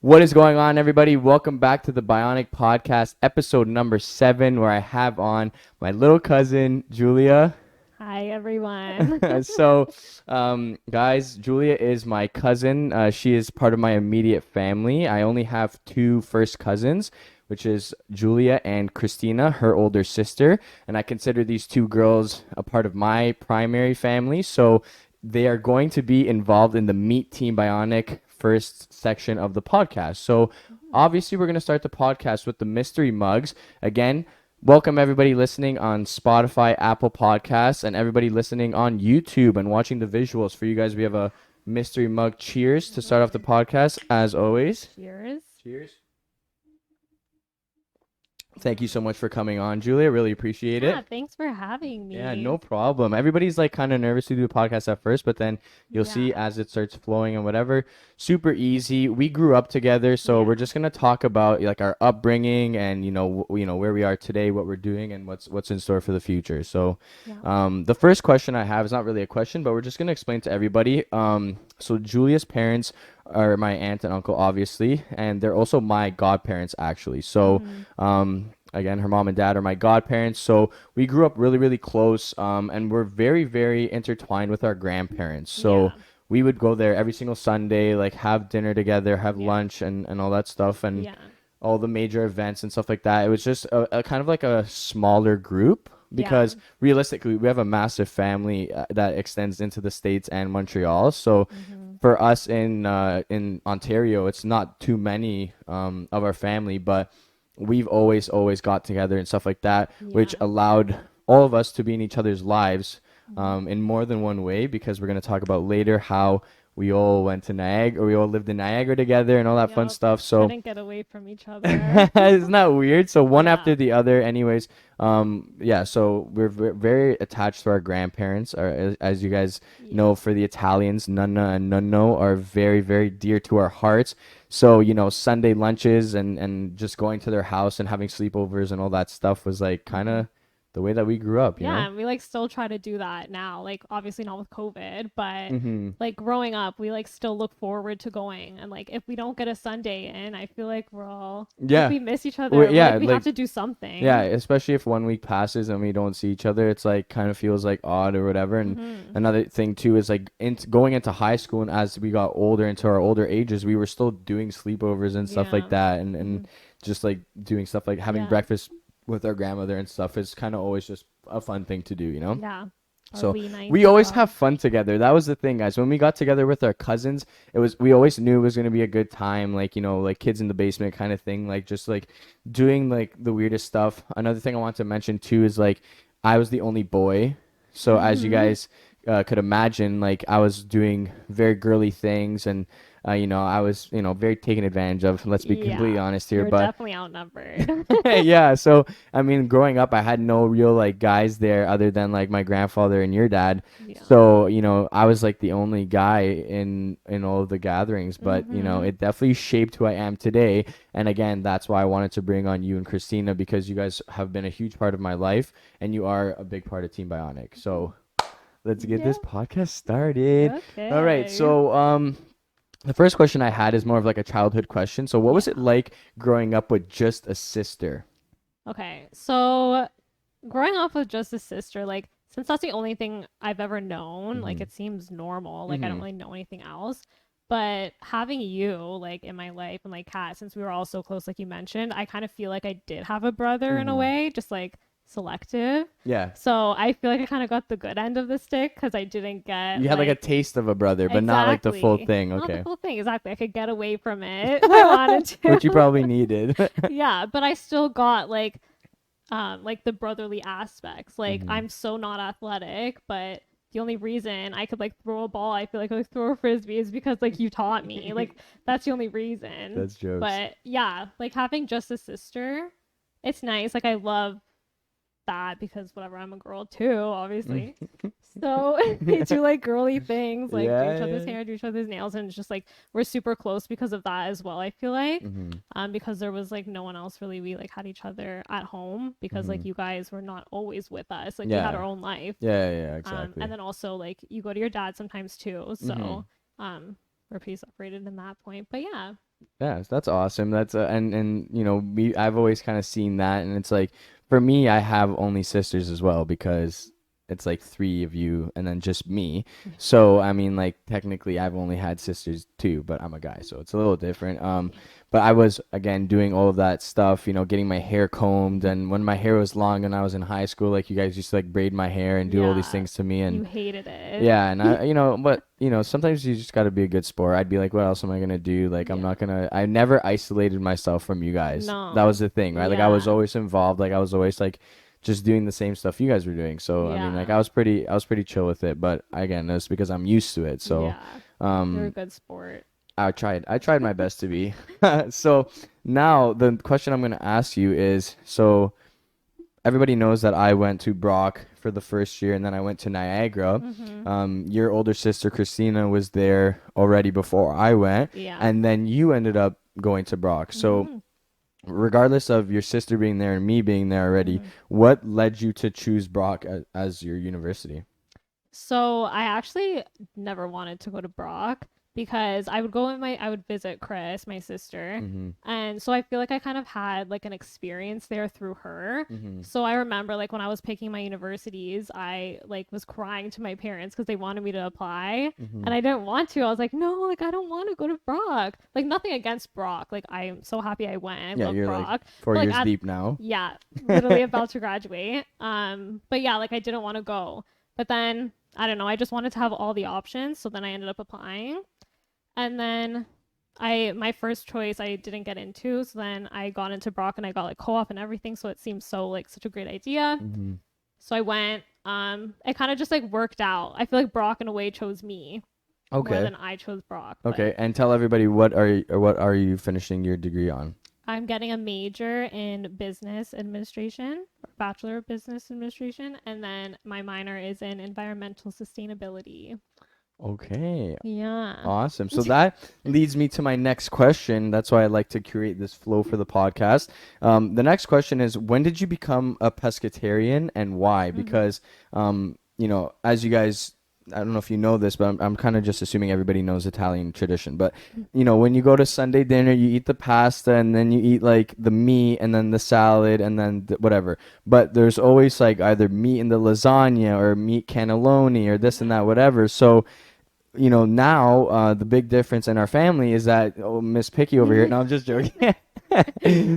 What is going on, everybody? Welcome back to the Bionic Podcast, episode number 7, where I have on my little cousin, Julia. Hi, everyone. Guys, Julia is my cousin. She is part of my immediate family. I only have two first cousins, which is Julia and Christina, her older sister. And I consider these two girls a part of my primary family. So they are going to be involved in the Meet Team Bionic first section of the podcast. So obviously, we're going to start the podcast with the mystery mugs. Again, welcome everybody listening on Spotify, Apple Podcasts, and everybody listening on YouTube and watching the visuals. For you guys, we have a mystery mug. Cheers to start off the podcast, as always. Cheers. Cheers. Thank you so much for coming on, Julia. Really appreciate it. Yeah, thanks for having me. Yeah, no problem. Everybody's like kind of nervous to do the podcast at first, but then you'll see as it starts flowing and whatever. Super easy. We grew up together, so we're just gonna talk about like our upbringing and where we are today, what we're doing, and what's in store for the future. So, the first question I have is not really a question, but we're just gonna explain to everybody. So Julia's parents are my aunt and uncle, obviously, and they're also my godparents, actually. So, again, her mom and dad are my godparents. So we grew up really, really close, and we're very, very intertwined with our grandparents. So we would go there every single Sunday, like have dinner together, have lunch, and all that stuff, and all the major events and stuff like that. It was just a kind of like a smaller group. Because realistically, we have a massive family that extends into the States and Montreal. So for us in Ontario, it's not too many of our family, but we've always got together and stuff like that, which allowed all of us to be in each other's lives in more than one way. Because we're going to talk about later how we all went to Niagara, or we all lived in Niagara together and all that fun stuff. So couldn't get away from each other. Isn't that weird? So one after the other, anyways. So we're very attached to our grandparents. As you guys know, for the Italians, Nonna and Nonno are very, very dear to our hearts. So, Sunday lunches and just going to their house and having sleepovers and all that stuff was like kind of the way that we grew up, you know? And we like still try to do that now. Like obviously not with COVID, but like growing up, we like still look forward to going. And like if we don't get a Sunday in, I feel like we're all like, we miss each other. We have to do something. Yeah, especially if 1 week passes and we don't see each other, it's like kind of feels like odd or whatever. And another thing too is like going into high school, and as we got older, into our older ages, we were still doing sleepovers and stuff like that, and just like doing stuff like having breakfast with our grandmother and stuff is kind of always just a fun thing to do, Yeah. So we always have fun together. That was the thing, guys. When we got together with our cousins, we always knew it was going to be a good time, like, like kids in the basement kind of thing, like just like doing like the weirdest stuff. Another thing I want to mention too is like I was the only boy. So as you guys could imagine, like I was doing very girly things, and I was, very taken advantage of. Let's be completely honest here. You're but definitely outnumbered. yeah. So, I mean, growing up, I had no real like guys there other than like my grandfather and your dad. So, I was like the only guy in all of the gatherings. But, it definitely shaped who I am today. And again, that's why I wanted to bring on you and Christina, because you guys have been a huge part of my life and you are a big part of Team Bionic. So let's get this podcast started. Okay. All right. So, the first question I had is more of like a childhood question. So what was it like growing up with just a sister? Okay, so growing up with just a sister, like since that's the only thing I've ever known, like it seems normal. Like I don't really know anything else. But having you like in my life and like Kat, since we were all so close, like you mentioned, I kind of feel like I did have a brother in a way, just like selective. Yeah. So I feel like I kind of got the good end of the stick because I didn't get. You had like a taste of a brother, but not like the full thing. Not Okay. the full thing, exactly. I could get away from it if I wanted to. Which you probably needed. Yeah, but I still got like the brotherly aspects. Like I'm so not athletic, but the only reason I could like throw a ball, I feel like throw a frisbee, is because like you taught me. Like that's the only reason. That's jokes. But yeah, like having just a sister, it's nice. Like I love that because whatever, I'm a girl too, obviously. So we do like girly things, like do each other's hair, do each other's nails, and it's just like we're super close because of that as well. I feel like because there was like no one else really. We like had each other at home because like you guys were not always with us. Like we had our own life. Yeah, exactly. And then also like you go to your dad sometimes too. So we're pretty separated in that point. But yeah. Yeah, that's awesome. That's and you know, I've always kind of seen that, and it's like for me, I have only sisters as well because it's like three of you and then just me. So I mean, like technically, I've only had sisters too, but I'm a guy, so it's a little different. But I was again doing all of that stuff, you know, getting my hair combed, and when my hair was long and I was in high school, like you guys used to like braid my hair and do all these Yeah. things to me, and You hated it. yeah, and I, you know, but you know, sometimes you just got to be a good sport. I'd be like, what else am I gonna do? Like, I'm Yeah. not gonna. I never isolated myself from you guys. That No. was the thing, right? Like, I was Yeah. always involved. Like, I was always like, just doing the same stuff you guys were doing. So, I mean, like, Yeah. I was pretty chill with it. But again, that's because I'm used to it. So, Yeah. You're a um, good sport. I tried my best to be. So now the question I'm gonna ask you is, so everybody knows that I went to Brock for the first year and then I went to Niagara. Mm-hmm. Your older sister Christina was there already before I went, Yeah. and then you ended up going to Brock. So, Mm-hmm. regardless of your sister being there and me being there already, Mm-hmm. what led you to choose Brock as your university? So I actually never wanted to go to Brock because I would visit Chris, my sister. Mm-hmm. And so I feel like I kind of had like an experience there through her. Mm-hmm. So I remember like when I was picking my universities, I like was crying to my parents because they wanted me to apply Mm-hmm. and I didn't want to. I was like, no, like I don't want to go to Brock. Like nothing against Brock. Like I'm so happy I went. I Yeah, love you're like Brock. four But like years deep now. yeah, literally about to graduate. But yeah, like I didn't want to go. But then I don't know, I just wanted to have all the options, so then I ended up applying. And then my first choice I didn't get into, so then I got into Brock and I got like co-op and everything, so it seemed so like such a great idea. Mm-hmm. So I went. It kind of just like worked out. I feel like Brock in a way chose me more Okay. than I chose Brock, but Okay, and tell everybody what are you finishing your degree on? I'm getting a major in business administration, bachelor of business administration, and then my minor is in environmental sustainability. Okay, Yeah. awesome. So that leads me to my next question. That's why I like to create this flow for the podcast. The next question is, when did you become a pescatarian and why? Mm-hmm. Because, you know, as you guys, I don't know if you know this, but I'm kind of just assuming everybody knows Italian tradition. But, you know, when you go to Sunday dinner, you eat the pasta and then you eat like the meat and then the salad and then whatever. But there's always like either meat in the lasagna or meat cannelloni or this and that, Yeah. whatever. So, you know, now the big difference in our family is that Miss Picky over here. No, I'm just joking.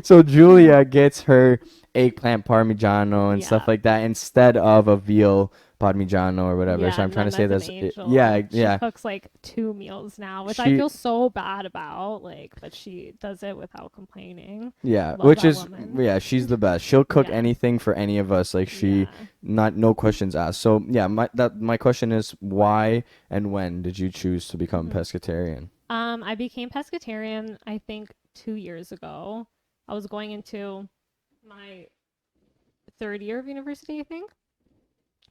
So Julia gets her eggplant parmigiano and stuff Yeah. like that instead of a veal parmigiano or whatever. Yeah, So I'm and trying to say Nana's an this. angel. Yeah, She yeah. cooks like 2 meals now, which I She feel so bad about. Like, but she does it without complaining. Yeah, Love which that is woman. yeah, she's the best. She'll cook Yeah. anything for any of us. Like she Yeah. not no questions asked. So yeah, my question is why and when did you choose to become hmm pescatarian? I became pescatarian, I think 2 years ago. I was going into my third year of university, I think.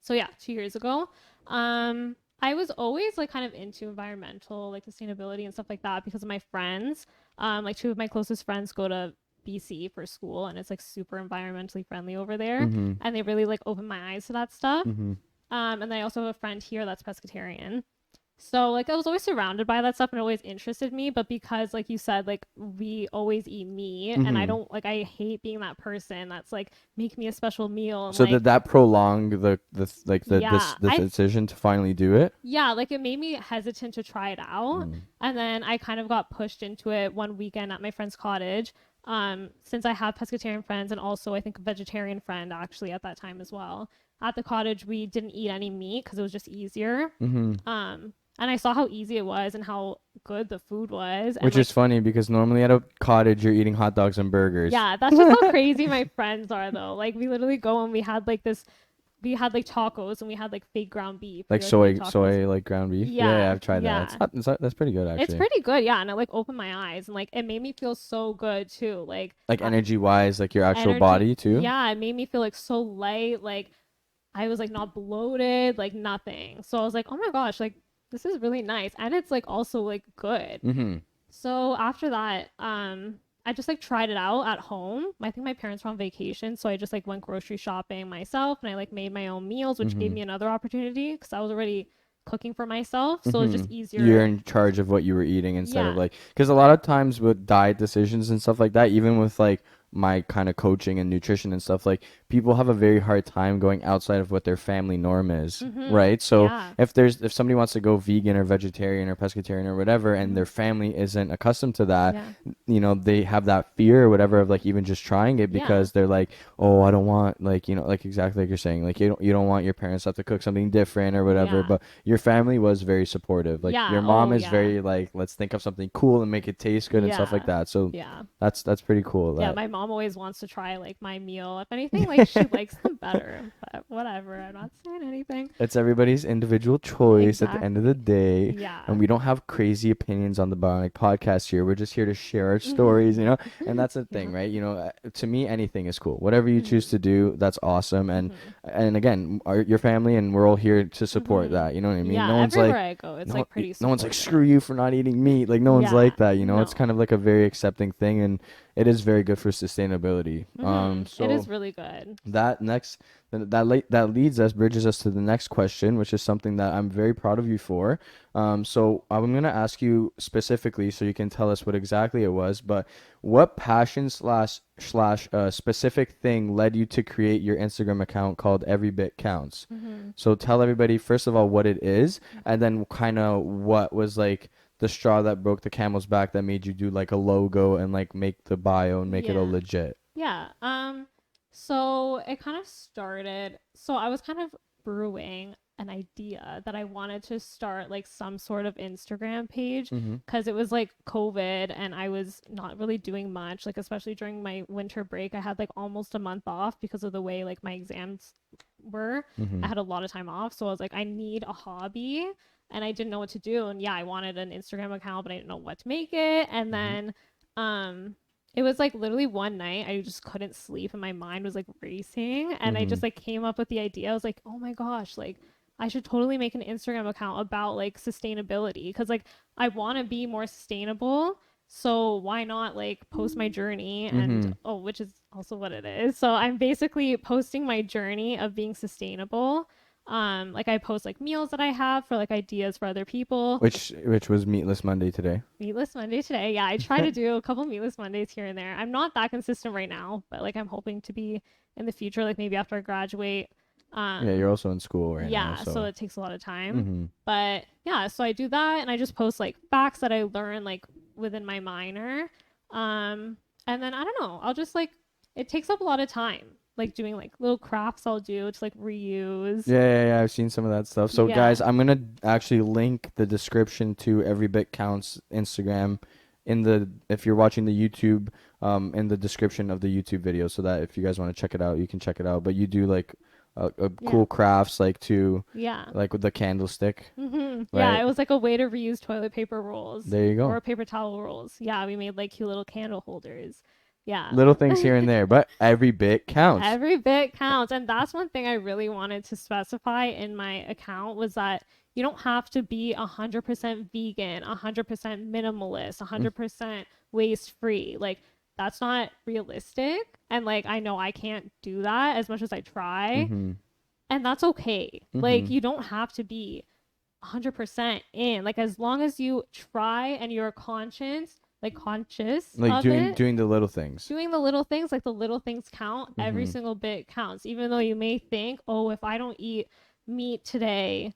So yeah, 2 years ago. I was always like kind of into environmental, like sustainability and stuff like that because of my friends. Like two of my closest friends go to BC for school and it's like super environmentally friendly over there. Mm-hmm. And they really like opened my eyes to that stuff. Mm-hmm. And then I also have a friend here that's pescatarian. So like I was always surrounded by that stuff and it always interested me, but because like you said, like we always eat meat and I Mm-hmm. don't like I hate being that person that's like make me a special meal and So like did that prolong yeah, the decision to finally do it? yeah, like it made me hesitant to try it out. Mm. And then I kind of got pushed into it one weekend at my friend's cottage. Since I have pescatarian friends and also I think a vegetarian friend actually at that time as well. At the cottage we didn't eat any meat because it was just easier. Mm-hmm. And I saw how easy it was and how good the food was. And Which like, is funny because normally at a cottage you're eating hot dogs and burgers. yeah, that's just how crazy my friends are though. Like we literally go and we had like tacos and we had like fake ground beef. Like We, like made tacos. soy like ground beef. Yeah, yeah, Yeah, I've tried that. yeah. That's pretty good It's actually. pretty good, yeah, and it like opened my eyes and like it made me feel so good too. Like Like energy wise, like your actual energy, body too. yeah, it made me feel like so light. Like I was like not bloated, like nothing. So I was like, oh my gosh, like this is really nice, and it's like also like good. Mm-hmm. So after that, I just like tried it out at home. I think my parents were on vacation, so I just like went grocery shopping myself and I like made my own meals, which gave Mm-hmm. me another opportunity because I was already cooking for myself, so it's just easier. You're in charge of what you were eating instead of Yeah. like, because a lot of times with diet decisions and stuff like that, even with like my kind of coaching and nutrition and stuff, like people have a very hard time going outside of what their family norm is, right? So Yeah. if somebody wants to go vegan or vegetarian or pescatarian or whatever, and their family isn't accustomed to that, Yeah. they have that fear or whatever of like even just trying it Yeah. because they're like, oh, I don't want, like, like exactly like you're saying, like you don't want your parents to have to cook something different or whatever. Yeah. But your family was very supportive. Like Yeah. your mom Oh, is yeah. very like, let's think of something cool and make it taste good and stuff like Yeah. that. So Yeah. that's pretty cool. Yeah, That my mom always wants to try like my meal. If anything, like she likes them better. But whatever. I'm not saying anything. it's everybody's individual choice at the end of the Exactly. day. Yeah. And we don't have crazy opinions on the Bionic podcast here. We're just here to share our stories, And that's the thing, Yeah. right? To me, anything is cool. Whatever you choose to do, that's awesome. And again, your family and we're all here to support that. You know what I mean? No Yeah, one's everywhere like, I go, it's no, like pretty no one's like, supportive. screw you for not eating meat. Like no one's Yeah. like that. It's No. kind of like a very accepting thing, and it is very good for sustainability. It is So really good. that next that leads us bridges us to the next question, which is something that I'm very proud of you for. So I'm gonna ask you specifically so you can tell us what exactly it was, but what passion slash specific thing led you to create your Instagram account called Every Bit Counts? So tell everybody first of all what it is, and then kind of what was like the straw that broke the camel's back that made you do like a logo and like make the bio and make it all Yeah. legit. Yeah. So it kind of started. So I was kind of brewing an idea that I wanted to start like some sort of Instagram page Mm-hmm. because it was like COVID and I was not really doing much, like especially during my winter break. I had like almost a month off because of the way like my exams were. Mm-hmm. I had a lot of time off, so I was like, I need a hobby, and I didn't know what to do. And yeah, I wanted an Instagram account, but I didn't know what to make it. And Mm-hmm. then, it was like literally one night I just couldn't sleep and my mind was like racing, and I Mm-hmm. just like came up with the idea. I was like, oh my gosh, like I should totally make an Instagram account about like sustainability because like I want to be more sustainable. So why not like post my journey and Mm-hmm. oh, which is also what it is. So I'm basically posting my journey of being sustainable. Like I post like meals that I have for like ideas for other people. Which was Meatless Monday today. Meatless Monday today. Yeah, I try to do a couple Meatless Mondays here and there. I'm not that consistent right now, but like I'm hoping to be in the future, like maybe after I graduate. Yeah, you're also in school right now, Yeah, so it takes a lot of time. Mm-hmm. But yeah, so I do that and I just post like facts that I learn like within my minor. And then I don't know, I'll just like it takes up a lot of time. Like doing like little crafts I'll do to like reuse. Yeah, I've seen some of that stuff. So Yeah. guys, I'm gonna actually link the description to Every Bit Counts Instagram if you're watching the YouTube, in the description of the YouTube video, so that if you guys want to check it out, you can check it out. But you do like a cool crafts like to Yeah. like with the candlestick. Yeah, Right. it was like a way to reuse toilet paper rolls There you go. or paper towel rolls. Yeah, we made like cute little candle holders. Yeah. Little things here and there, but every bit counts. Every bit counts. And that's one thing I really wanted to specify in my account was that you don't have to be 100% vegan, 100% minimalist, 100% waste free. Like, that's not realistic. And like, I know I can't do that as much as I try. Mm-hmm. And that's okay. Like, Mm-hmm. you don't have to be 100% in. Like, as long as you try and you're conscious Like of doing it, doing the little things. doing the little things, like the little things count. Every Mhm. single bit counts, even though you may think, oh, if I don't eat meat today,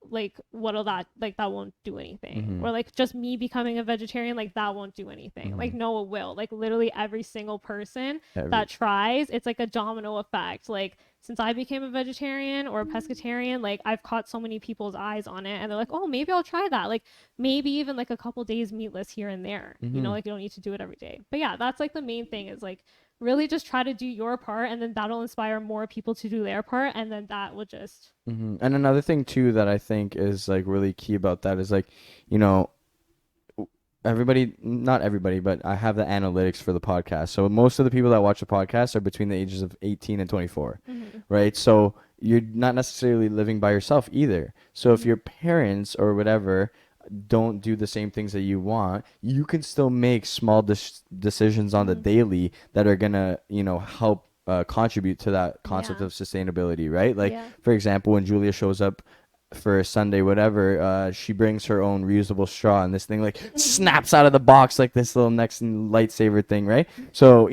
like what'll that, like that won't do anything. Mhm. Or like just me becoming a vegetarian, like that won't do anything. Like Mhm. no, it will. Like literally every single person Every- that tries, it's like a domino effect. Like since I became a vegetarian or a pescatarian, like I've caught so many people's eyes on it and they're like, oh, maybe I'll try that. Like maybe even like a couple days meatless here and there. You know, Mhm. like you don't need to do it every day. But yeah, that's like the main thing is like really just try to do your part, and then that'll inspire more people to do their part, and then that will just Mhm. And another thing too that I think is like really key about that is like, you know, everybody, not everybody, but I have the analytics for the podcast. So most of the people that watch the podcast are between the ages of 18 and 24, right? So you're not necessarily living by yourself either. So if your parents or whatever don't do the same things that you want, you can still make small decisions on the daily that are gonna, help contribute to that concept Yeah. of sustainability, right? Like, Yeah. for example, when Julia shows up for a Sunday, whatever, she brings her own reusable straw, and this thing like snaps out of the box like this little next lightsaber thing, right? So,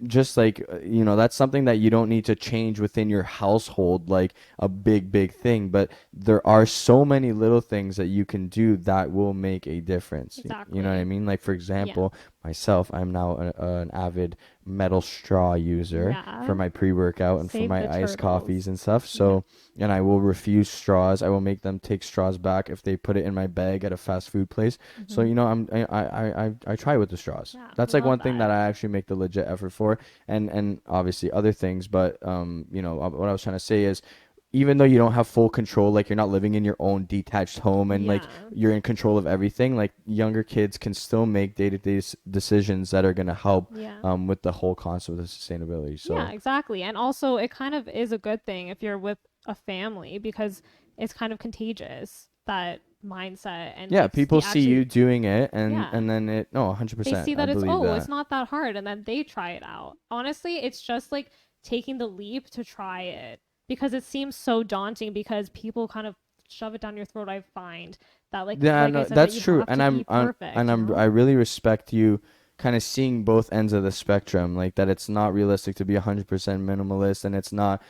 just like, that's something that you don't need to change within your household, like a big thing. But there are so many little things that you can do that will make a difference. You know what I Exactly. mean? Like, for Yeah. example, myself, I'm now an avid metal straw user for Yeah. my pre-workout and for Save the my iced coffees turtles. and stuff. Yeah. So, and I will refuse straws. I will make them take straws back if they put it in my bag at a fast food place. So, Hmm. I try with the straws. Yeah. That's like Love one thing that that. I actually make the legit effort for, and obviously other things. But what I was trying to say is, even though you don't have full control, like you're not living in your own detached home and like Yeah. you're in control of everything, like younger kids can still make day-to-day decisions that are going to help Yeah. with the whole concept of sustainability. Yeah, So exactly. And also, it kind of is a good thing if you're with a family because it's kind of contagious, that mindset, and yeah, like people the see you actually, doing it, and yeah, then it no, they 100%, see I that it's, believe oh, it's that. not that hard, and then they try it out. Honestly, it's just like taking the leap to try it because it seems so daunting because people kind of shove it down your throat. I find that, Yeah, like I no, said, that that's you true, have and to be perfect, you I know? really respect you kind of seeing both ends of the spectrum, like that it's not realistic to be 100% minimalist, and it's not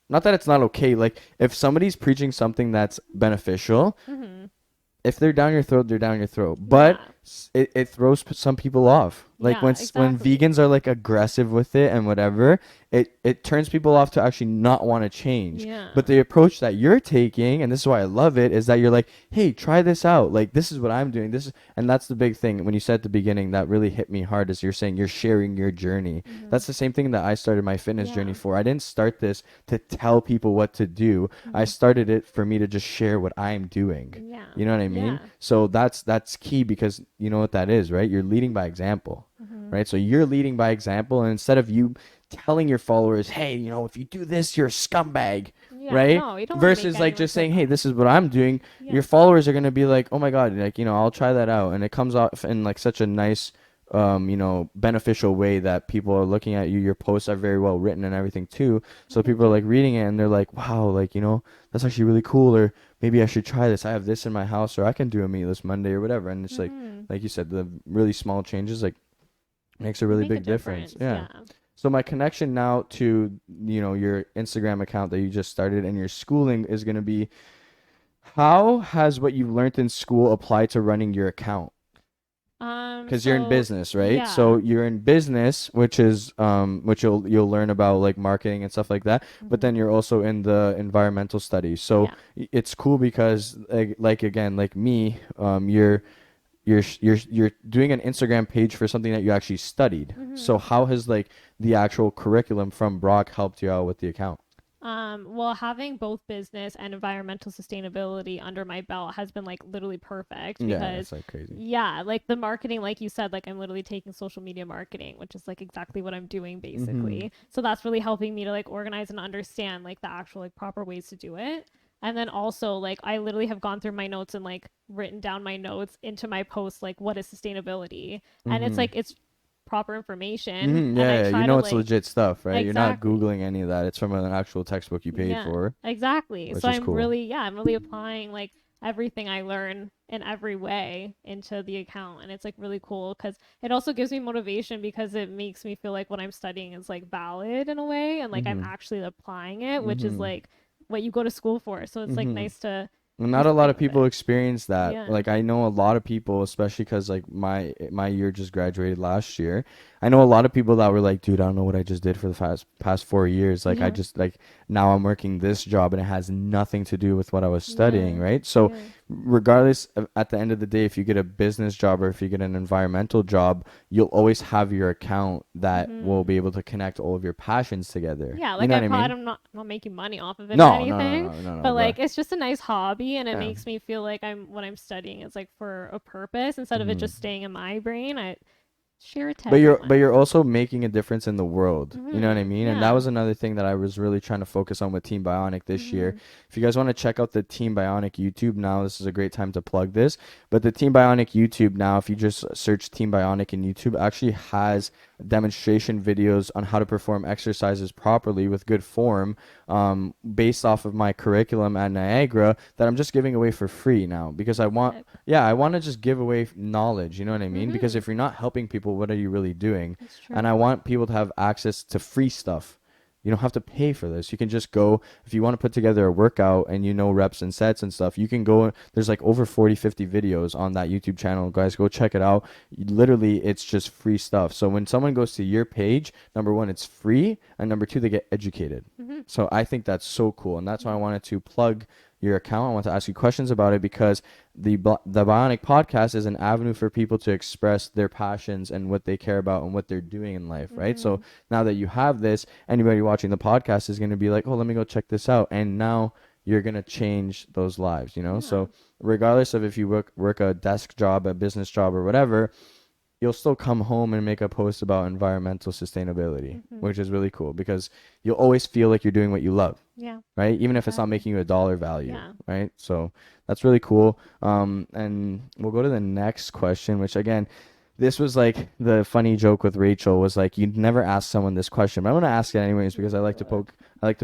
that it's not okay. Like if somebody's preaching something that's beneficial, Mm-hmm. if they're down your throat, they're down your throat. But Yeah. it throws some people off. Like Yeah, when exactly. vegans are like aggressive with it and whatever, it turns people off to actually not want to change. But Yeah. the approach that you're taking, and this is why I love it, is that you're like, hey, try this out. Like this is what I'm doing. And that's the big thing. When you said at the beginning, that really hit me hard, is you're saying you're sharing your journey. Mm-hmm. That's the same thing that I started my fitness journey Yeah. for. I didn't start this to tell people what to do. I Mm-hmm. started it for me to just share what I'm doing. Yeah. You know what I mean? Yeah. So that's key, because you know what that is, right? You're leading by example, Mm-hmm. right? So you're leading by example, and instead of you telling your followers, hey, if you do this, you're a scumbag, Yeah. right? No, you don't want to make Versus like anyone just feel saying, hey, bad. this is what I'm doing. Yeah. Your followers are gonna be like, oh my god, like I'll try that out, and it comes off in like such a nice, beneficial way that people are looking at you. Your posts are very well written and everything too. So Thank people are you. like reading it and they're like, wow, like that's actually really cool, or maybe I should try this. I have this in my house, or I can do a meatless Monday or whatever. And it's Mm-hmm. like you said, the really small changes like makes a They really make a big difference. difference. Yeah. Yeah. So my connection now to your Instagram account that you just started and your schooling is going to be, how has what you've learned in school applied to running your account? Because you're in So business, right? So yeah. you're in business, which is which you'll learn about like marketing and stuff like that. But Mm-hmm. then you're also in the environmental studies. So Yeah. it's cool because like again, like me, you're doing an Instagram page for something that you actually studied. Mm-hmm. So how has like the actual curriculum from Brock helped you out with the account? Well, having both business and environmental sustainability under my belt has been like literally perfect Yeah, because, that's like crazy. yeah, like the marketing, like you said, like I'm literally taking social media marketing, which is like exactly what I'm doing Mm-hmm. basically. So that's really helping me to like organize and understand like the actual like proper ways to do it. And then also like I literally have gone through my notes and like written down my notes into my post, like what is sustainability? And Mm-hmm. it's proper information, Mm-hmm. and I Yeah, yeah, try to it's like, legit stuff, right? You're not exactly. Googling any of that. It's from an actual textbook you paid Yeah, for, exactly. which So is cool. I'm really applying like everything I learn in every way into the account. And it's like really cool because it also gives me motivation because it makes me feel like what I'm studying is like valid in a way and like I'm Mm-hmm. actually applying it, which is Mm-hmm. like what you go to school for. So it's like Mm-hmm. nice to Not be a lot sitting of with people it. experience that. Yeah. Like I know a lot of people, especially because like my year just graduated last year. I know a lot of people that were like, dude, I don't know what I just did for the past 4 years. Like I Yeah. just like now I'm working this job and it has nothing to do with what I was studying, Yeah. right? So Yeah. regardless of, at the end of the day, if you get a business job or if you get an environmental job, you'll always have your account that will Mm-hmm. be able to connect all of your passions together. Yeah, You like know I what I probably mean? I'm not making money off of it or No, no, no, anything, no, no, no, but but like it's just a nice hobby and it yeah. makes me feel like I'm what I'm studying is like for a purpose instead of it Hmm. just staying in my brain. I share it to But everyone. you're also making a difference in the world. You know what I Mhm. mean? And that Yeah. was another thing that I was really trying to focus on with Team Bionic this year. Mhm. If you guys want to check out the Team Bionic YouTube now, this is a great time to plug this. But the Team Bionic YouTube now, if you just search Team Bionic in YouTube, actually has demonstration videos on how to perform exercises properly with good form, based off of my curriculum at Niagara, that I'm just giving away for free now, because I want to just give away knowledge, you know what I mean? Because Mm-hmm. if you're not helping people, what are you really doing? That's And true. I want people to have access to free stuff. You don't have to pay for this. You can just go, if you want to put together a workout and you know reps and sets and stuff, you can go. There's like over 40, 50 videos on that YouTube channel. Guys, go check it out. Literally, it's just free stuff. So when someone goes to your page, number one, it's free. And number two, they get educated. Mm-hmm. So I think that's so cool. And that's why I wanted to plug your account. I want to ask you questions about it, because the Bionic podcast is an avenue for people to express their passions and what they care about and what they're doing in life, right? So Mm-hmm. now that you have this, anybody watching the podcast is going to be like, oh, let me go check this out. And now you're going to change those lives, you know? Yeah. So regardless of if you work a desk job, a business job, or whatever, you'll still come home and make a post about environmental sustainability, Mm-hmm. which is really cool, because you'll always feel like you're doing what you love, Yeah. right? Even if it's not Exactly. making you a dollar value, Yeah. right? So that's really cool. And we'll go to the next question, which again, this was like the funny joke with Rachel was like, you'd never ask someone this question, but I'm gonna ask it anyways, because I like to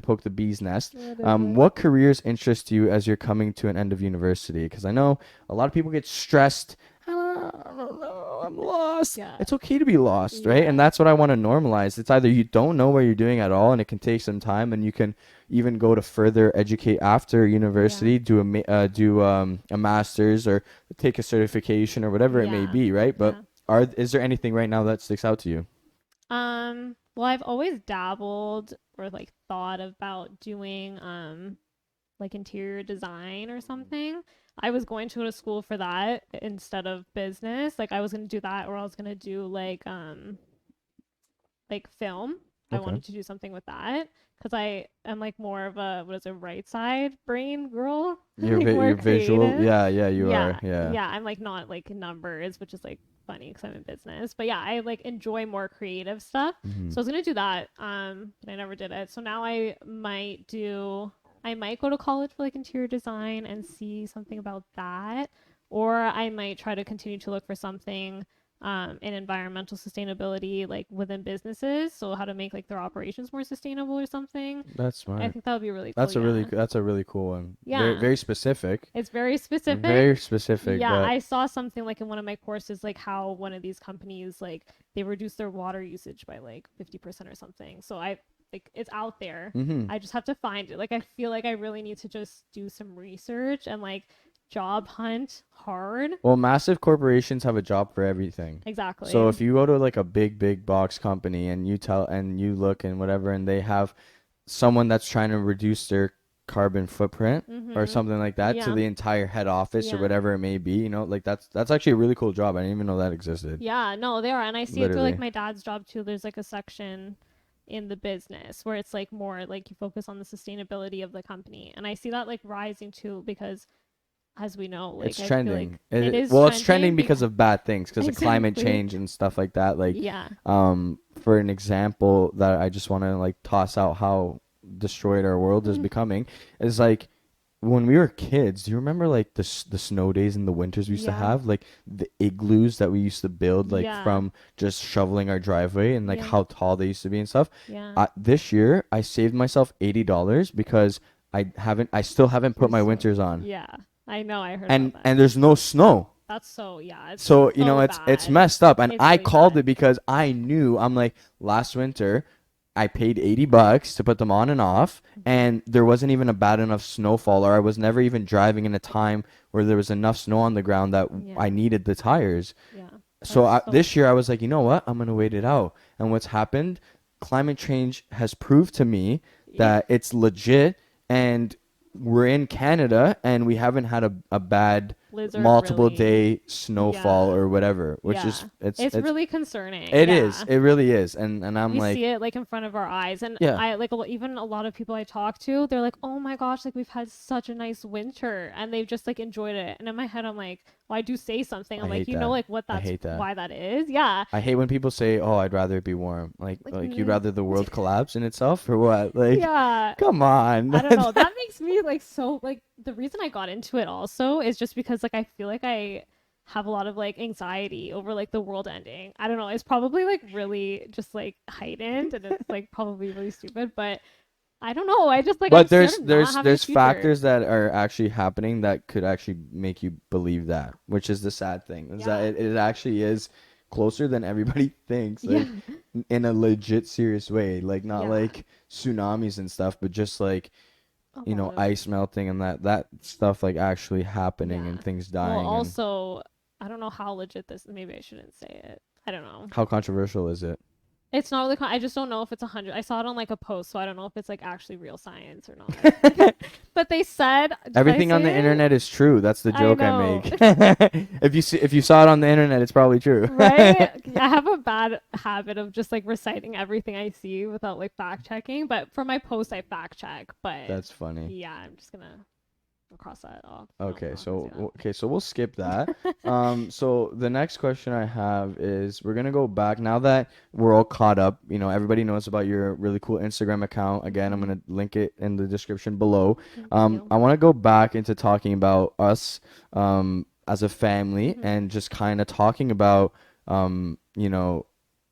poke the bee's nest. What is it? What careers interest you as you're coming to an end of university? Because I know a lot of people get stressed. I don't know. I'm lost. Yeah. It's okay to be lost, right? And Yeah. that's what I want to normalize. It's either you don't know what you're doing at all, and it can take some time, and you can even go to further educate after university, do a master's or take a certification or whatever it may Yeah. be, right? But Yeah. is there anything right now that sticks out to you? Well, I've always dabbled or like thought about doing like interior design or something. I was going to go to school for that instead of business. Like I was gonna do that, or I was gonna do like film. I Okay. wanted to do something with that because I am like more of a what is it, right side brain girl, like more You're visual. creative. Yeah, yeah, you are. Yeah, Yeah. yeah. I'm like not like numbers, which is like funny because I'm in business. But yeah, I like enjoy more creative stuff. Hmm. So I was gonna do that, but I never did it. So now I might go to college for like interior design and see something about that, or I might try to continue to look for something in environmental sustainability, like within businesses. So how to make like their operations more sustainable or something. That's I smart. think that would be really cool. That's a really cool one. Very Yeah. very specific. It's very specific. Very specific, Yeah, but I saw something like in one of my courses, like how one of these companies like they reduced their water usage by like 50% or something. So I like it's out there. hmm. I just have to find it. Like I feel like I really need to just do some research and like job hunt hard. Well, massive corporations have a job for everything. Exactly. So if you go to like a big box company and you look and whatever, and they have someone that's trying to reduce their carbon footprint or Mm-hmm. something like that to Yeah. the entire head office or Yeah. whatever it may be, you know, like that's actually a really cool job. I didn't even know that existed. Yeah, no, they are. And I see it through like Literally. my dad's job too. There's like a section in the business where it's like more like you focus on the sustainability of the company. And I see that like rising too because as we know, like It's I feel like trending. it is Well, it's trending be- because of bad things, because of climate exactly. change and stuff like that. Like, Yeah. for an example that I just want to like toss out how destroyed our world is Mm. becoming is like when we were kids. Do you remember like the snow days and the winters we used to Yeah. have, like the igloos that we used to build, like Yeah. from just shoveling our driveway, and like Yeah. how tall they used to be and stuff. Yeah. This year I saved myself $80 because I still haven't put my So- winters on, Yeah. I know, I heard and about that. and there's no snow. That's so yeah, it's So, you know, so it's bad. messed up. And It's I really called bad. it because I knew, I'm like, last winter I paid $80 to put them on and off, and there wasn't even a bad enough snowfall, or I was never even driving in a time where there was enough snow on the ground that Yeah. I needed the tires. Yeah. So That's so this year I was like, you know what? I'm going to wait it out. And what's happened? Climate change has proved to me that it's legit, and we're in Canada and we haven't had a bad blizzard multiple really. day snowfall Yeah. or whatever, which is Yeah. It's really concerning. it Yeah. is. It really is. And I'm We like, see it like in front of our eyes, and yeah, I like even a lot of people I talk to, they're like, oh my gosh, like we've had such a nice winter and they've just like enjoyed it. And in my head I'm like, well, I do say something, I'm I like, hate you know, that. like what I that's hate that. why that is. Yeah. I hate when people say, "Oh, I'd rather it be warm." Like you'd mm, rather the world collapse in itself or what? Like, yeah. come on. I don't know. That makes me like so like the reason I got into it also is just because like I feel like have a lot of like anxiety over like the world ending. I don't know. It's probably like really just like heightened, and it's like probably really stupid, but I don't know. I just like I'm But scared of not having a there's future. factors that are actually happening that could actually make you believe that, which is the sad thing. Is that Yeah. it actually is closer than everybody thinks, Yeah. like in a legit serious way. Like not Yeah. like tsunamis and stuff, but just like, A you lot know, of ice melting and that stuff like actually happening yeah. and things Well, dying. And also, I don't know how legit this. Maybe I shouldn't say it. I don't know. how controversial is it? It's not really. I just don't know if it's 100. I saw it on like a post, so I don't know if it's like actually real science or not. But they said, did I Everything on the say it? internet is true. That's the I joke I know. make. If you saw it on the internet, it's probably true. Right? I have a bad habit of just like reciting everything I see without like fact checking. But for my post, I fact check. But That's funny. yeah, I'm just gonna cross that off. No, Okay, I'm not so gonna so we'll skip that. say that. So the next question I have is we're gonna go back now that we're all caught up. You know, everybody knows about your really cool Instagram account. Again, I'm gonna link it in the description below. Thank you. I want to go back into talking about us, as a family Mhm. and just kind of talking about, you know,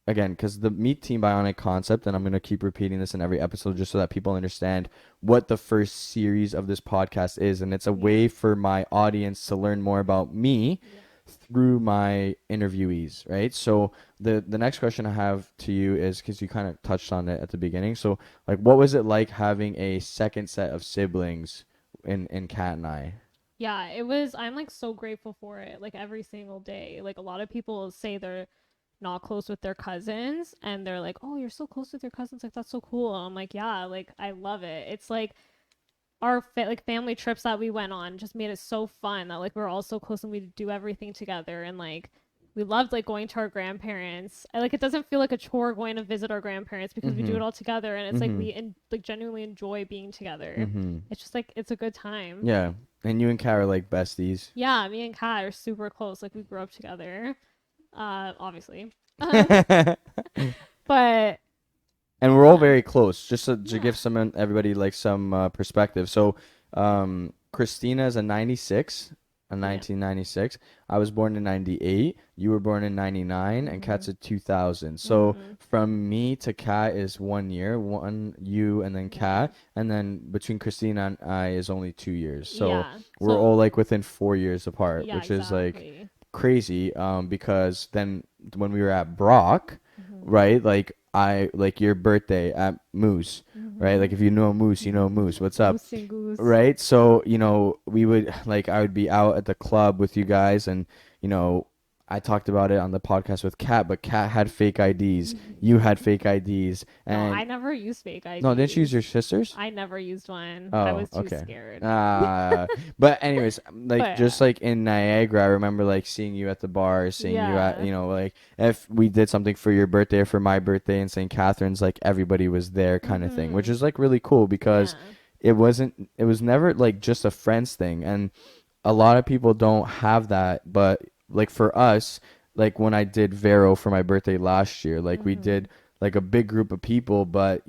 again, because the Meet Team Bionic concept, and I'm going to keep repeating this in every episode just so that people understand what the first series of this podcast is. And it's a Yeah. way for my audience to learn more about me Yeah. through my interviewees, right? So the next question I have to you is, because you kind of touched on it at the beginning. So, like, what was it like having a second set of siblings in Kat and I? Yeah, it was. I'm like so grateful for it. Like every single day. Like a lot of people say they're not close with their cousins, and they're like, "Oh, you're so close with your cousins. Like that's so cool." I'm like, "Yeah, like I love it." It's like our like family trips that we went on just made it so fun that like we're all so close and we do everything together, and like we loved like going to our grandparents. And like it doesn't feel like a chore going to visit our grandparents because we do Mm-hmm. it all together, and it's like Mm-hmm. like genuinely enjoy being together. Mm-hmm. It's just like it's a good time. Yeah. And you and Kat are like besties. Yeah, me and Kat are super close. Like we grew up together, obviously. And But we're all yeah, very close. Just to yeah, give some everybody like some perspective. So, Christina is a 96, a yeah. 1996. I was born in 98. You were born in 99, and Kat's Mhm. a 2000. So Mhm. from me to Kat is 1 year, one you and then Yeah. Kat, and then between Christina and I is only 2 years. So Yeah. we're So all like within 4 years apart, yeah, which is like exactly. crazy, because then when we were at Brock, Mhm. right, like I like your birthday at Moose, right, like Mhm. if you know Moose, you know Moose, what's up, Moose and goose. right? So we would like I would be out at the club with you guys, and you know I talked about it on the podcast with Kat, but Kat had fake IDs, you had fake IDs, No, I and never used fake no, didn't you use IDs. your sisters? I never used one. I Oh, was too okay. scared. But anyways, like But just like in Niagara, I remember like seeing you at the bar, seeing you at, yeah. like if we did something for your birthday or for my birthday in St. Catharines, like everybody was there kind of thing, which Mhm. is like really cool because Yeah. it was never like just a friends thing. And a lot of people don't have that, but like for us, like when I did Vero for my birthday last year, like we Mhm. did like a big group of people, but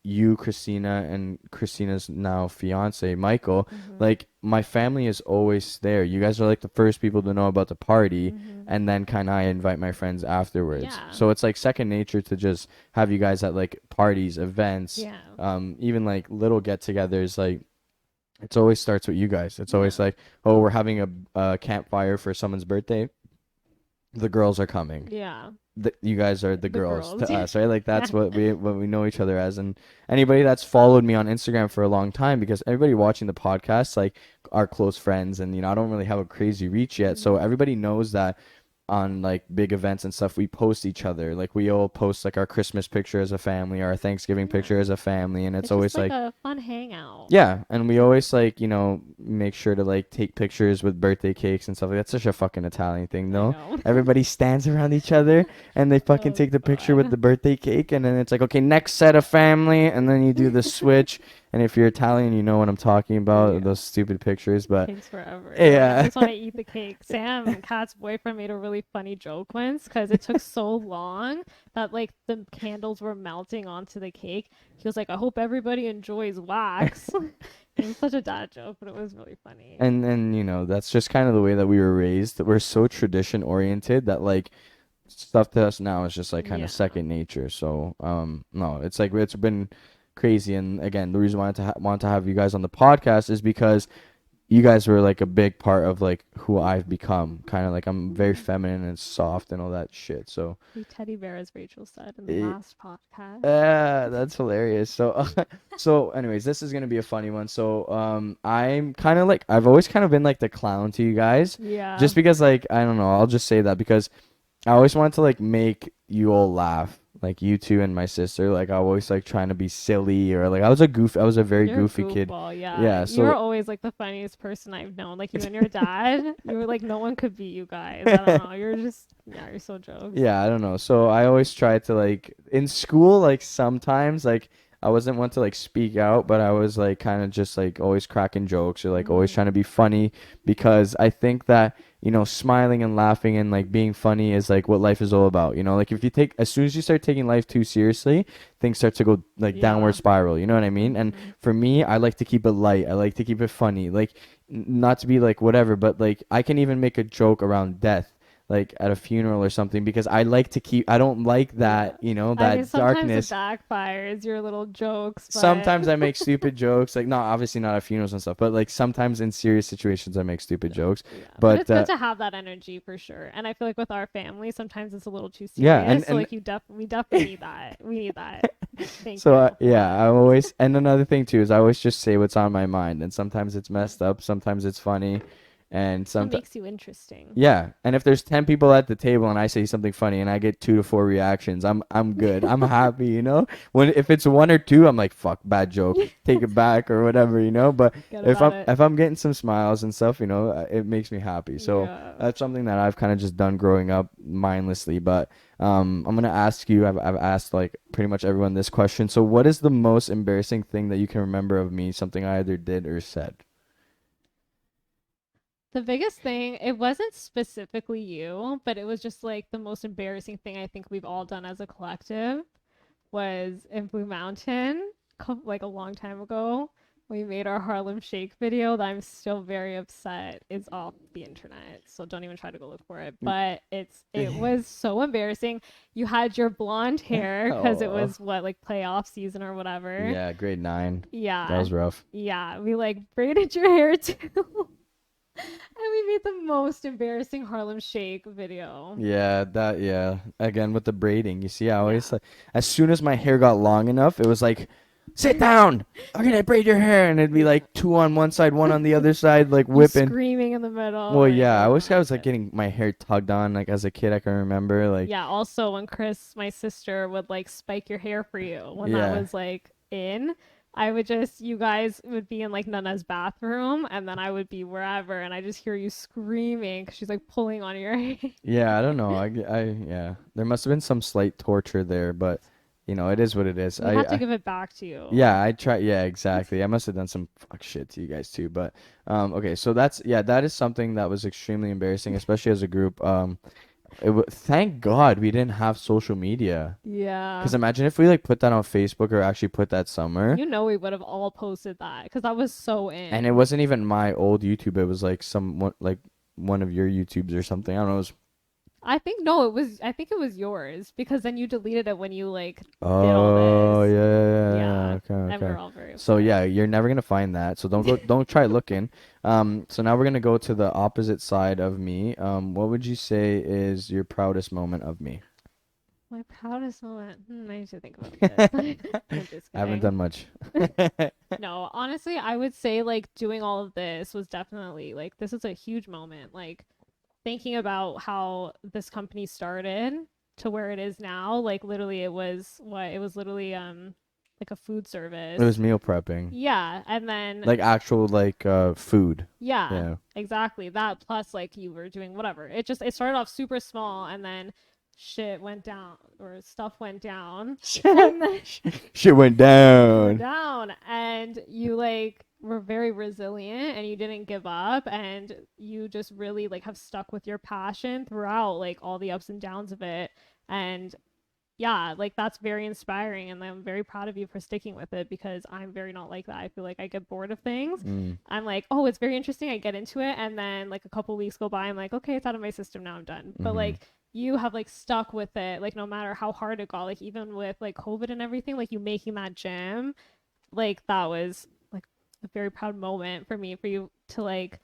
you, Christina, and Christina's now fiance, Michael, Mhm. like my family is always there. You guys are like the first people to know about the party, Mhm. and then kind of I invite my friends afterwards. Yeah. So it's like second nature to just have you guys at like parties, events, Yeah. even like little get-togethers, like it always starts with you guys. It's always Yeah. like, oh, we're having a campfire for someone's birthday. The girls are coming. Yeah. You guys are the The girls girls. to us, right? Like Yeah. that's what we know each other as. And anybody that's followed me on Instagram for a long time, because everybody watching the podcast like are close friends, and I don't really have a crazy reach yet, so Mhm. everybody knows that on like big events and stuff we post each other, like we all post like our Christmas picture as a family or our Thanksgiving Yeah. picture as a family, and it's It's just always like like, a fun hangout. yeah, and we always like, make sure to like take pictures with birthday cakes and stuff. Like that's such a fucking Italian thing, I though. know. Everybody stands around each other and they fucking Oh, take the it's picture with fun. the birthday cake, and then it's like, okay, next set of family, and then you do the switch. And if you're Italian, you know what I'm talking about, Yeah. those stupid pictures, but Takes forever. I yeah. just want to eat the cake. Sam, Kat's boyfriend, made a really funny joke once because it took so long that like the candles were melting onto the cake. He was like, "I hope everybody enjoys wax." It was such a dad joke, but it was really funny. And you know, that's just kind of the way that we were raised. That we're so tradition oriented that like stuff to us now is just like kind Yeah. of second nature. So no, it's like it's been crazy. And again, the reason why I want to have you guys on the podcast is because you guys were like a big part of like who I've become. Kind of like I'm very feminine and soft and all that shit. So The teddy bear, as Rachel said in the eh, last podcast. that's hilarious. So, so anyways, this is gonna be a funny one. So, I'm kind of like I've always kind of been like the clown to you guys, Yeah. just because like I don't know. I'll just say that because I always wanted to like make you all laugh, like you two and my sister. Like I always like trying to be silly or like I was a very You're a goofy kid. goofball, yeah. Yeah. You were So always like the funniest person I've known. Like you and your dad, you were like no one could beat you guys. I don't know. You're just you're so jokes. yeah, I don't know. So I always try to like in school, like sometimes like I wasn't one to like speak out, but I was like kind of just like always cracking jokes or like always trying to be funny because I think that, you know, smiling and laughing and like being funny is like what life is all about. You know, like if you take as soon as you start taking life too seriously, things start to go like Yeah. downward spiral. You know what I mean? And Mhm. for me, I like to keep it light. I like to keep it funny. Like not to be like whatever, but like I can even make a joke around death like at a funeral or something because I like to keep I don't like Yeah. that, you know, I mean, that sometimes it darkness. backfires, your little jokes, but Sometimes I make stupid jokes, like not obviously not at funerals and stuff, but like sometimes in serious situations I make stupid jokes. yeah. But But it's good to have that energy for sure. And I feel like with our family, sometimes it's a little too yeah, serious. So and like we definitely need that. We need that. Thank so you for yeah, that. I always and another thing too is I always just say what's on my mind, and sometimes it's messed up, sometimes it's funny, and What sometimes makes you interesting? yeah, and if there's 10 people at the table and I say something funny and I get 2 to 4 reactions, I'm good. I'm happy, you know? When if it's one or two, I'm like, fuck, bad joke. Take it back or whatever, you know? But Forget about it. if I'm getting some smiles and stuff, you know, it makes me happy. So Yeah. that's something that I've kind of just done growing up mindlessly, but I'm gonna ask you. I've asked like pretty much everyone this question. So, what is the most embarrassing thing that you can remember of me? Something I either did or said. The biggest thing, it wasn't specifically you, but it was just like the most embarrassing thing I think we've all done as a collective was in Blue Mountain, like a long time ago. We made our Harlem Shake video that I'm still very upset is off the internet. So don't even try to go look for it. But it was so embarrassing. You had your blonde hair because it Oh, was what like playoff season or whatever. yeah, grade 9. That Yeah. was rough. Yeah. We like braided your hair too. And we made the most embarrassing Harlem Shake video. Yeah, that yeah. Again with the braiding, you see, I always Yeah. like as soon as my hair got long enough, it was like, sit down. I'm gonna braid your hair, and it'd be Yeah. like two on one side, one on the other side, like You whipping. screaming in the middle. Well, Like, yeah, I wish I oh, was like getting my hair tugged on like as a kid. I can remember like yeah. Also, when Chris, my sister, would like spike your hair for you when that yeah, was like in, I would just, you guys would be in like Nana's bathroom, and then I would be wherever, and I just hear you screaming because she's like pulling on your hair. yeah. I don't know. Yeah. There must have been some slight torture there, but you know, it is what it is. We had to give it back to you. Yeah, I try. Yeah, exactly. I must have done some fuck shit to you guys too. But okay, so that's yeah, that is something that was extremely embarrassing, especially as a group. Thank God we didn't have social media. Yeah. Because imagine if we like put that on Facebook or actually put that somewhere, You know we would have all posted that because that was so and it in. wasn't even my old YouTube. It was like like one of your YouTubes or something. I don't know. It was, I think no, it was. I think it was yours because then you deleted it when you like did all oh this. yeah. Yeah, Okay, and we okay. were all very So upset. yeah, you're never gonna find that. So don't try looking. So now we're gonna go to the opposite side of me. What would you say is your proudest moment of me? My proudest moment. I need to think about this. I'm just I haven't kidding. done much. No, honestly, I would say like doing all of this was definitely like this is a huge moment. Like thinking about how this company started to where it is now. Like literally, it was what it was literally like a food It was service. meal prepping. Yeah, and then Like actual like food. yeah, Yeah. exactly. That plus like you were doing whatever. It started off super small and then shit went down or stuff went down and then Shit went were down. down and you like were very resilient and you didn't give up and you just really like have stuck with your passion throughout like all the ups and downs of it and yeah, like that's very inspiring, and I'm very proud of you for sticking with it because I'm very not like that. I feel like I get bored of things. Mm. I'm like, oh, it's very interesting. I get into it, and then like a couple weeks go by, I'm like, okay, it's out of my system now. I'm done. But Mm-hmm. like you have like stuck with it, like no matter how hard it got, like even with like COVID and everything, like you making that gym, like that was like a very proud moment for me for you to like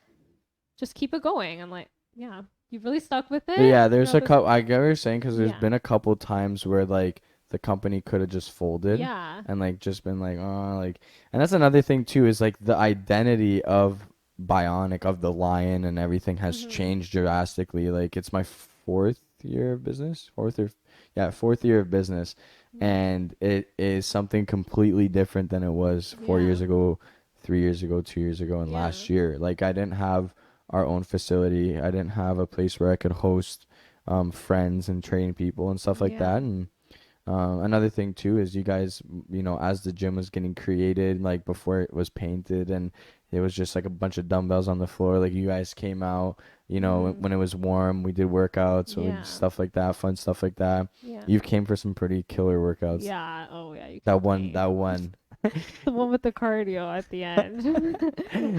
just keep it going. I'm like, yeah, you've really stuck with it Yeah, there's throughout a this. couple. I get what you're saying because there's Yeah, been a couple times where like the company could have just folded yeah, and like just been like, oh, like, and that's another thing too is like the identity of Bionic of the lion and everything has mm-hmm. changed drastically. Like it's my fourth year of business, yeah, fourth year of business, Yeah, and it is something completely different than it was 4 years yeah, ago, 3 years ago, 2 years ago, and yeah, last year. Like I didn't have our own facility. I didn't have a place where I could host friends and train people and stuff like yeah, that. And another thing too is you guys, as the gym was getting created, like before it was painted and it was just like a bunch of dumbbells on the floor, like you guys came out, mm-hmm. when it was warm, we did workouts, so we did Yeah, stuff like that, fun stuff like that. yeah, You came for some pretty killer workouts. yeah. Oh yeah, you That killed one, me. that one. The one with the cardio at the end.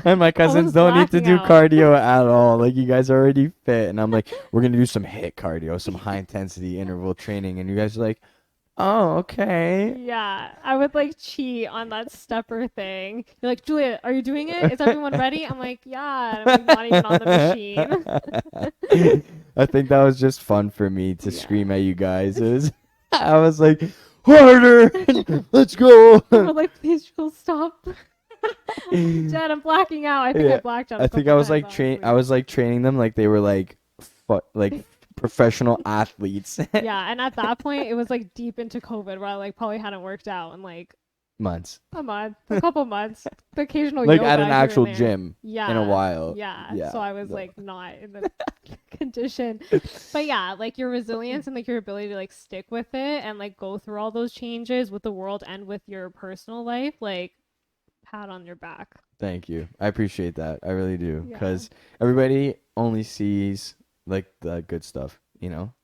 And my I cousins was don't need to blacking do out. cardio at all. Like you guys are already fit, and I'm like, we're gonna do some hit cardio, some high intensity interval training, and you guys are like, oh, okay. Yeah, I would like cheat on that stepper thing. You're like, Julia, are you doing it? Is everyone ready? I'm like, yeah. And I'm like, not even on the machine. I think that was just fun for me to Yeah. scream at you guys. I was like, harder, let's go. You were like, please, Jules, stop. Jen, I'm blacking out. I think I Yeah, blacked out I a think couple I was times, like I honestly. was like training them like they were like, like professional athletes. Yeah, and at that point, it was like deep into COVID where I like probably hadn't worked out in like Months. a month, a couple months, the occasional Like yoga at an here and actual there. gym in a Yeah, while. yeah. Yeah. So I was No. like not in the condition. But yeah, like your resilience and like your ability to like stick with it and like go through all those changes with the world and with your personal life, like pat on your back. Thank you. I appreciate that. I really do. Yeah. Because everybody only sees like the good stuff,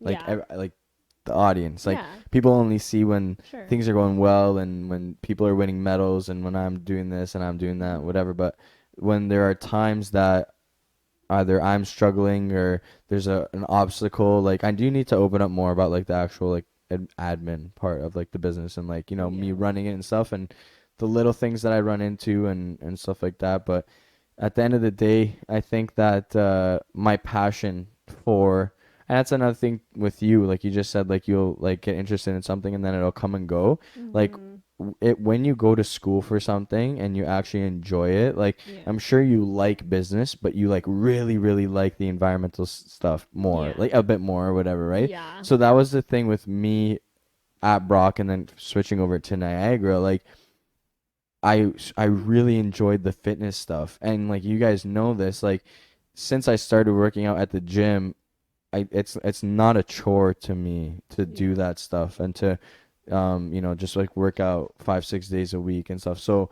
Like Yeah. like the audience. Like Yeah. people only see when Sure. things are going well and when people are winning medals and when I'm doing this and I'm doing that, Hmm. whatever. But when there are times that either I'm struggling or there's an obstacle, like I do need to open up more about like the actual like admin part of like the business and like me Yeah. running it and stuff and the little things that I run into and stuff like that. But at the end of the day, I think that my passion for and that's another thing with you, like you just said, like you'll like get interested in something and then it'll come and go. Like Hmm. it when you go to school for something and you actually enjoy it, like Yeah. I'm sure you like business, but you like really, really like the environmental stuff more, Yeah. like a bit more or whatever, right? Yeah. So that was the thing with me at Brock and then switching over to Niagara. Like I really enjoyed the fitness stuff, and like you guys know this, like since I started working out at the gym, it's not a chore to me to do Yeah. that stuff and to just like work out 5 6 days a week and stuff. So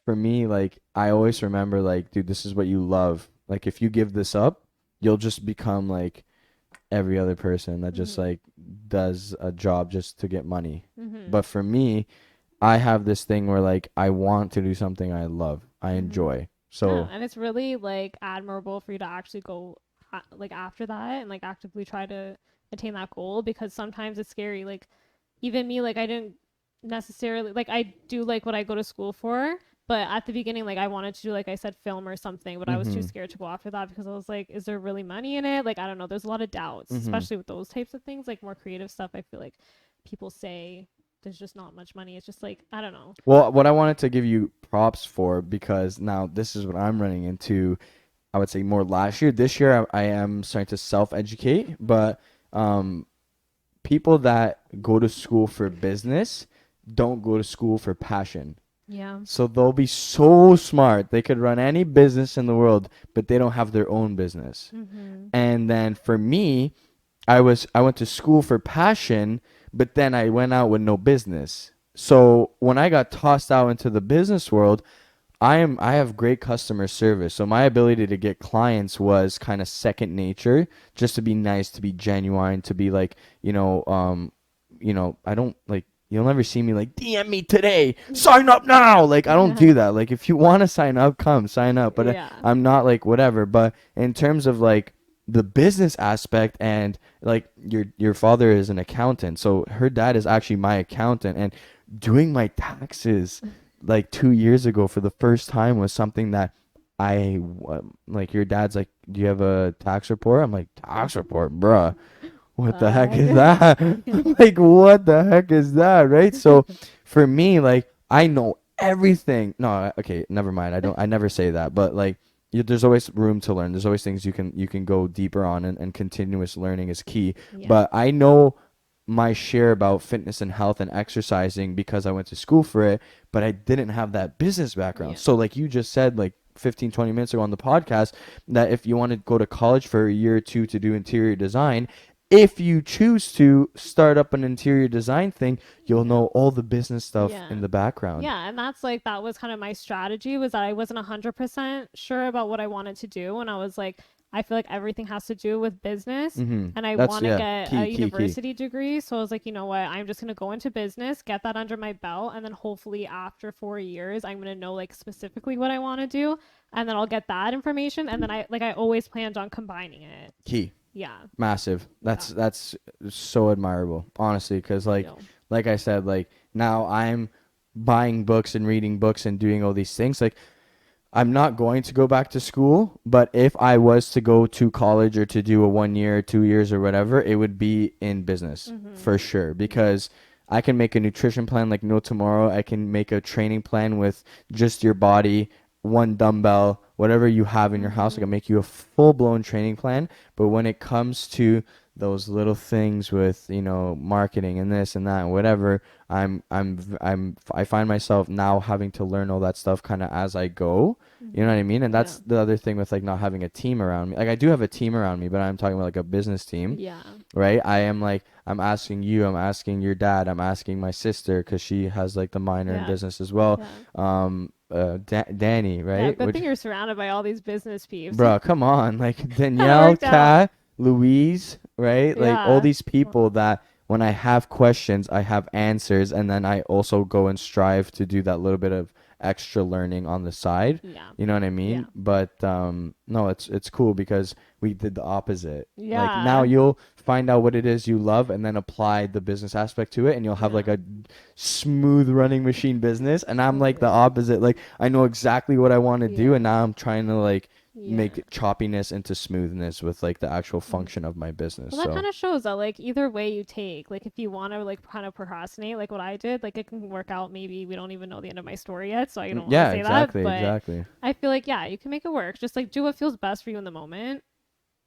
for me, like I always remember like, dude, this is what you love. Like if you give this up, you'll just become like every other person that just Hmm. like does a job just to get money. Hmm. But for me, I have this thing where like I want to do something I love, I Hmm. enjoy. Yeah, So, and it's really like admirable for you to actually go like after that and like actively try to attain that goal because sometimes it's scary. Like even me, like I didn't necessarily like I do like what I go to school for, but at the beginning, like I wanted to do like I said, film or something, but I was too mhm, scared to go after that because I was like, is there really money in it? Like I don't know. There's a lot of doubts, mhm. especially with those types of things, like more creative stuff. I feel like people say there's just not much money. It's just like I don't know. Well, what I wanted to give you props for because now this is what I'm running into. I would say more last year. This year, I am starting to self-educate, but um, people that go to school for business don't go to school for passion. Yeah. So they'll be so smart. They could run any business in the world, but they don't have their own business. Mm-hmm. And then for me, I went to school for passion, but then I went out with no business. So when I got tossed out into the business world, I have great customer service. So my ability to get clients was kind of second nature, just to be nice, to be genuine, to be like, I don't like, you'll never see me like DM me today, sign up now. Like I don't do that. Like if you want to sign up, come sign up. But Yeah. I'm not like whatever. But in terms of like the business aspect, and like your father is an accountant, so her dad is actually my accountant, and doing my taxes like 2 years ago for the first time was something that like your dad's like, do you have a tax report? I'm like, tax report, bruh, what the heck is that? Like, what the heck is that, right? So for me, like, I know everything. No, okay, never mind. I never say that, but like, there's always room to learn. There's always things you can go deeper on, and continuous learning is key. Yeah. But I know my share about fitness and health and exercising because I went to school for it, but I didn't have that business background. Yeah. So like you just said, like 15-20 minutes ago on the podcast, that if you want to go to college for a year or two to do interior design, if you choose to start up an interior design thing, you'll know all the business stuff Yeah. in the background. Yeah, and that's like that was kind of my strategy, was that I wasn't 100% sure about what I wanted to do, and I was like, I feel like everything has to do with business, and I That's, want to yeah, get key, a key. university degree. So I was like, you know what, I'm just going to go into business, get that under my belt, and then hopefully after 4 years I'm going to know like specifically what I want to do, and then I'll get that information, and then I always planned on combining it. Key. Yeah. Massive. Yeah. That's so admirable, honestly, because like I said, like now I'm buying books and reading books and doing all these things. Like I'm not going to go back to school, but if I was to go to college or to do a 1 year, 2 years or whatever, it would be in business for sure, because I can make a nutrition plan like no tomorrow. I can make a training plan with just your body, one dumbbell, whatever you have in your house. I can make you a full blown training plan. But when it comes to those little things with, marketing and this and that and whatever, I find myself now having to learn all that stuff kind of as I go. You know what I mean? And that's the other thing with like not having a team around me. Like I do have a team around me, but I'm talking about like a business team. Yeah. Right? I am like, I'm asking you, I'm asking your dad, I'm asking my sister because she has like the minor in business as well. Danny, Yeah, right? good thing you're surrounded by all these business peeps. Bro, come on. Like Danielle, worked out. Kat, Louise, right? Like all Yeah. these people that when I have questions, I have answers, and then I also go and strive to do that little bit of extra learning on the side. Yeah. You know what I mean? Yeah. But no, it's cool because we did the opposite. Like Yeah. now you'll find out what it is you love and then apply the business aspect to it, and you'll have like a smooth running machine business, and I'm like the opposite. Like I know exactly what I want to do, and now I'm trying to like make choppiness into smoothness with like the actual function of my business. Well, that So kind of shows that like either way you take, like if you want to like kind of procrastinate, like what I did, like it can work out. Maybe we don't even know the end of my story yet, so I don't want to say exactly, that. But exactly. I feel like you can make it work. Just like do what feels best for you in the moment,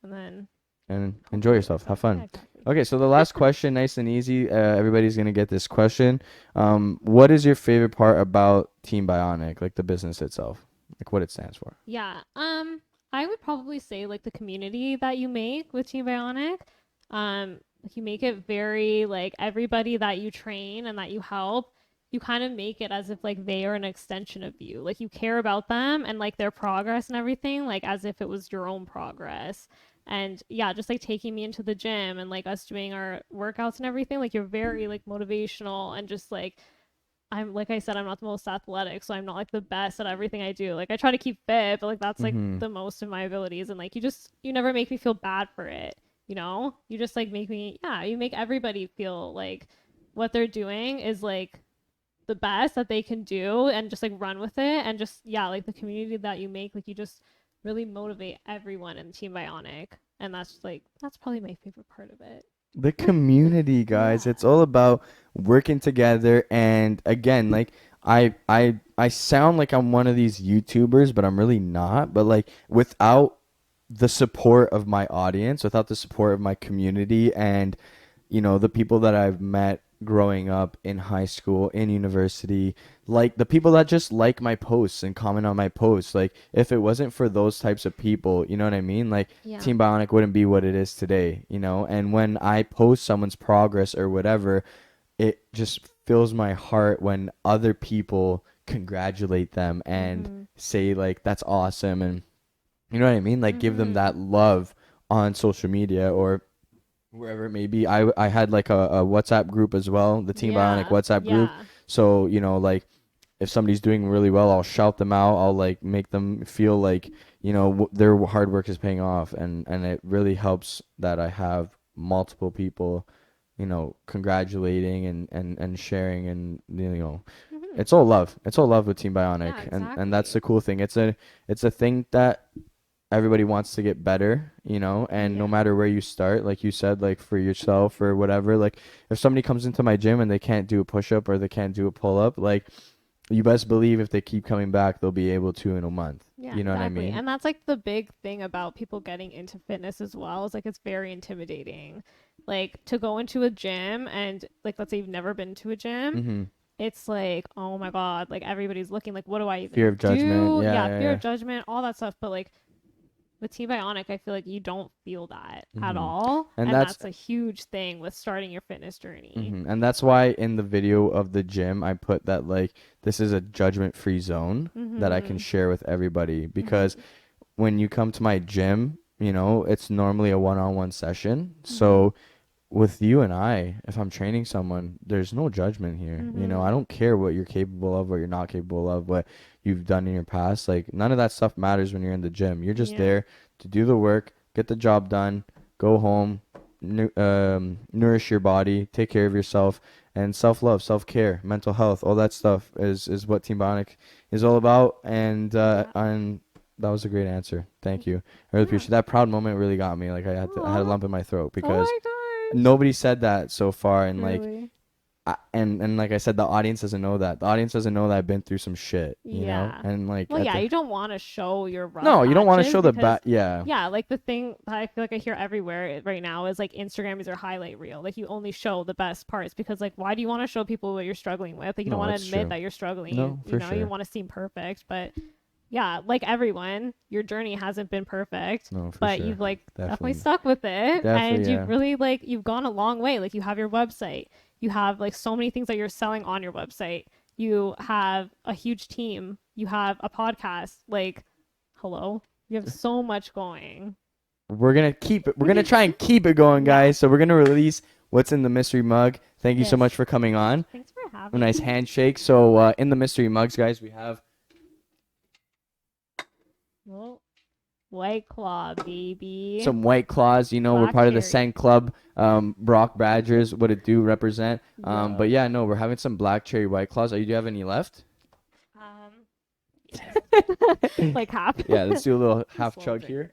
and then And enjoy yourself. Have fun. Yeah, exactly. Okay, so the last question, nice and easy. Everybody's gonna get this question. What is your favorite part about Team Bionic, like the business itself, like what it stands for? Yeah. I would probably say like the community that you make with Team Bionic. Like you make it very like everybody that you train and that you help, you kind of make it as if like they are an extension of you. Like you care about them and like their progress and everything, like as if it was your own progress. And yeah, just like taking me into the gym and like us doing our workouts and everything, like you're very like motivational and just like I'm like I said, I'm not the most athletic, so I'm not like the best at everything I do. Like I try to keep fit, but like that's like the most of my abilities, and like you never make me feel bad for it. You just like make me, you make everybody feel like what they're doing is like the best that they can do, and just like run with it, and just like the community that you make, like you just really motivate everyone in Team Bionic, and that's probably my favorite part of it. The community, guys. It's all about working together. And again, like I sound like I'm one of these YouTubers, but I'm really not. But like without the support of my audience, without the support of my community, and the people that I've met growing up in high school, in university, like the people that just like my posts and comment on my posts, like if it wasn't for those types of people, you know what I mean? Like Team Bionic wouldn't be what it is today, And when I post someone's progress or whatever, it just fills my heart when other people congratulate them and say like that's awesome, and you know what I mean? Like give them that love on social media, or wherever it may be. I had like a WhatsApp group as well, the Team Bionic Yeah. WhatsApp group. Yeah. So, you know, like if somebody's doing really well, I'll shout them out. I'll like make them feel like, you know, their hard work is paying off, and it really helps that I have multiple people, you know, congratulating and sharing, and you know, Hmm. it's all love. It's all love with Team Bionic, Yeah, and that's exactly. the cool thing. It's a thing that everybody wants to get better, you know, and no Yeah. matter where you start, like you said, like for yourself or whatever, like if somebody comes into my gym and they can't do a push up or they can't do a pull up, like you best believe if they keep coming back, they'll be able to in a month. Yeah, You know what I exactly. mean? And that's like the big thing about people getting into fitness as well, is like it's very intimidating. Like to go into a gym and like let's say you've never been to a gym, Mm-hmm. it's like, oh my God, like everybody's looking like what do I Fear even of judgment. do? Yeah, Yeah, yeah, fear yeah. of judgment, all that stuff. But like with T Bionic, I feel like you don't feel that at Mm-hmm. all. And And that's that's a huge thing with starting your fitness journey. and that's why in the video of the gym I put that like this is a judgment-free zone that I can Mm-hmm. share with everybody, because Mm-hmm. when you come to my gym, you know, it's normally a one-on-one session. Mm-hmm. So with you and I, if I'm training someone, there's no judgment here. You know, Mm-hmm. I don't care what you're capable of, what you're not capable of, what you've done in your past. Like none of that stuff matters when you're in the gym. You're just Yeah. there to do the work, get the job done, go home, nourish your body, take care of yourself, and self-love, self-care, mental health, all that stuff is what Team Bionic is all about. Yeah. And that was a great answer. Thank you. I really Yeah. appreciate that. Proud moment really got me. Like I had a Aw. lump in my throat Oh because my gosh. nobody said that so far, and like Really? and like I said, the audience doesn't know that. The audience doesn't know that I've been through some shit, you know? Yeah. And like Well, at yeah, the you don't want to show your rough No, you don't want to patches show the because, back. Yeah. yeah, like the thing that I feel like I hear everywhere right now is like Instagram is your highlight reel. Like you only show the best parts because, like, why do you want to show people what you're struggling with? Like, you don't No, want to it's admit true. that you're struggling. No, You for know, you sure. want to seem perfect. But yeah, like everyone, your journey hasn't been perfect, No, for but sure. you've like definitely Definitely. stuck with it and Definitely, you've yeah. really like, you've gone a long way. Like, you have your website, you have like so many things that you're selling on your website. You have a huge team. You have a podcast. Like, hello. You have so much going. We're gonna try and keep it going, Yeah. guys. So we're gonna release what's in the mystery mug. Thank you so Yes. much for coming on. Thanks for A having nice me. handshake. So in the mystery mugs, guys, we have Well, White Claw, baby. some White Claws. You know, we're Black part of the cherry. Sang Club. Brock Badgers, what it do represent. Yeah. But yeah, no, we're having some black cherry White Claws. Do you have any left? Like half. Yeah, let's do a little half Slow chug drink. here.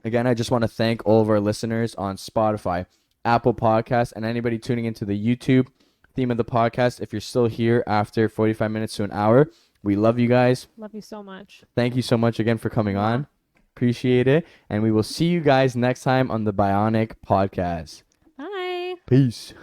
Again, I just want to thank all of our listeners on Spotify, Apple Podcasts, and anybody tuning into the YouTube theme of the podcast. If you're still here after 45 minutes to an hour, we love you guys. Love you so much. Thank you so much again for coming Mwah. on. Appreciate it. And we will see you guys next time on the Bionic Podcast. Bye. Peace.